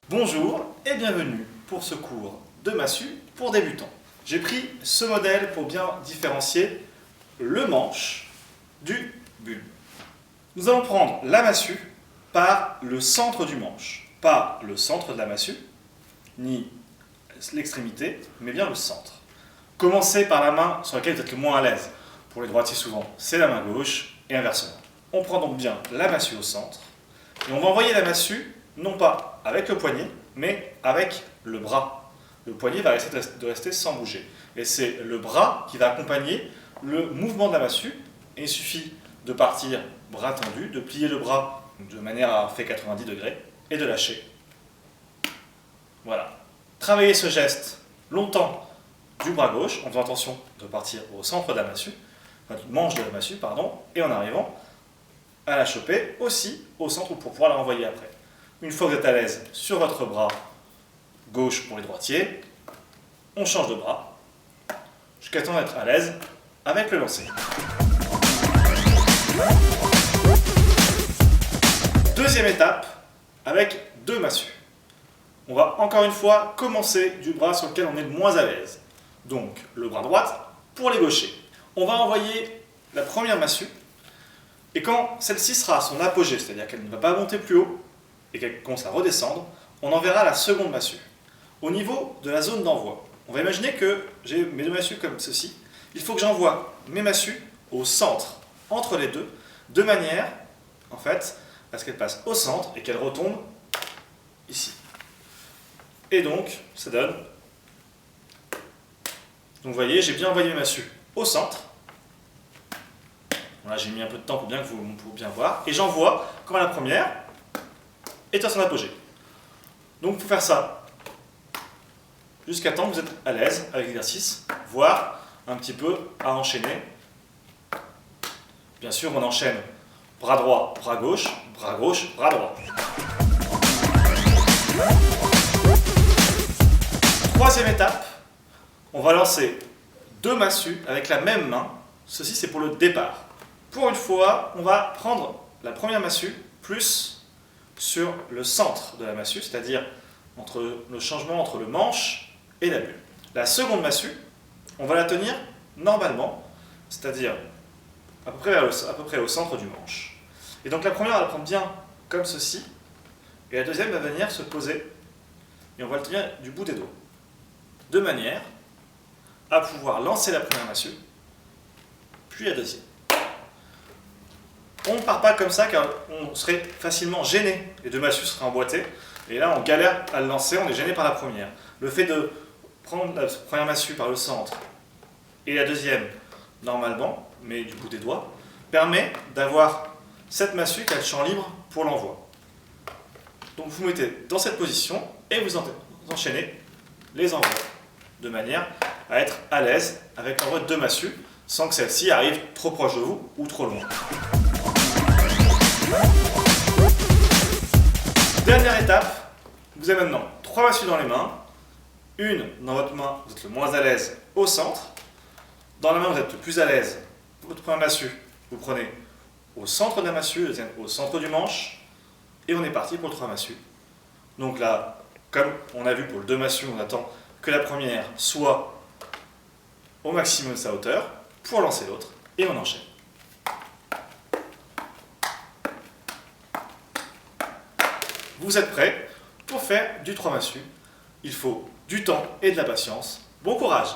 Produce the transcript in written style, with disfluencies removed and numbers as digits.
Bonjour et bienvenue pour ce cours de massue pour débutants. J'ai pris ce modèle pour bien différencier le manche du bulbe. Nous allons prendre la massue par le centre du manche, pas le centre de la massue, ni l'extrémité, mais bien le centre. Commencez par la main sur laquelle vous êtes le moins à l'aise. Pour les droitiers souvent, c'est la main gauche et inversement. On prend donc bien la massue au centre et on va envoyer la massue non pas avec le poignet, mais avec le bras. Le poignet va rester sans bouger. Et c'est le bras qui va accompagner le mouvement de la massue. Et il suffit de partir bras tendu, de plier le bras de manière à faire 90 degrés et de lâcher. Voilà. Travaillez ce geste longtemps du bras gauche, en faisant attention de partir au centre de la massue, enfin du manche de la massue, pardon, et en arrivant à la choper aussi au centre pour pouvoir la renvoyer après. Une fois que vous êtes à l'aise sur votre bras gauche pour les droitiers, on change de bras jusqu'à temps d'être à l'aise avec le lancer. Deuxième étape, avec deux massues. On va encore une fois commencer du bras sur lequel on est le moins à l'aise. Donc le bras droit pour les gauchers. On va envoyer la première massue et quand celle-ci sera à son apogée, c'est-à-dire qu'elle ne va pas monter plus haut et qu'elle commence à redescendre, on enverra la seconde massue. Au niveau de la zone d'envoi, on va imaginer que j'ai mes deux massues comme ceci. Il faut que j'envoie mes massues au centre, entre les deux, de manière, en fait, à ce qu'elles passent au centre et qu'elles retombent ici. Et donc, ça donne... Donc vous voyez, j'ai bien envoyé mes massues au centre. Voilà, j'ai mis un peu de temps pour bien que vous puissiez bien voir. Et j'envoie, comme à la première, est à son apogée. Donc il faut faire ça jusqu'à temps que vous êtes à l'aise avec l'exercice, voire un petit peu à enchaîner. Bien sûr, on enchaîne bras droit, bras gauche, bras droit. Troisième étape, on va lancer deux massues avec la même main. Ceci, c'est pour le départ. Pour une fois, on va prendre la première massue plus sur le centre de la massue, c'est-à-dire entre le changement entre le manche et la bulle. La seconde massue, on va la tenir normalement, c'est-à-dire à peu près au centre du manche. Et donc la première, on va la prendre bien comme ceci, et la deuxième va venir se poser, et on va le tenir du bout des doigts, de manière à pouvoir lancer la première massue, puis la deuxième. On ne part pas comme ça car on serait facilement gêné. Les deux massues seraient emboîtées et là on galère à le lancer, on est gêné par la première. Le fait de prendre la première massue par le centre et la deuxième normalement, mais du bout des doigts, permet d'avoir cette massue qui a le champ libre pour l'envoi. Donc vous mettez dans cette position et vous enchaînez les envois de manière à être à l'aise avec l'envoi de deux massues sans que celle-ci arrive trop proche de vous ou trop loin. Dernière étape, vous avez maintenant trois massues dans les mains. Une dans votre main, vous êtes le moins à l'aise au centre. Dans la main, vous êtes le plus à l'aise. Votre première massue, vous prenez au centre de la massue, la deuxième au centre du manche. Et on est parti pour le trois massues. Donc là, comme on a vu pour le deux massues, on attend que la première soit au maximum de sa hauteur pour lancer l'autre. Et on enchaîne. Vous êtes prêts pour faire du 3 massues. Il faut du temps et de la patience. Bon courage!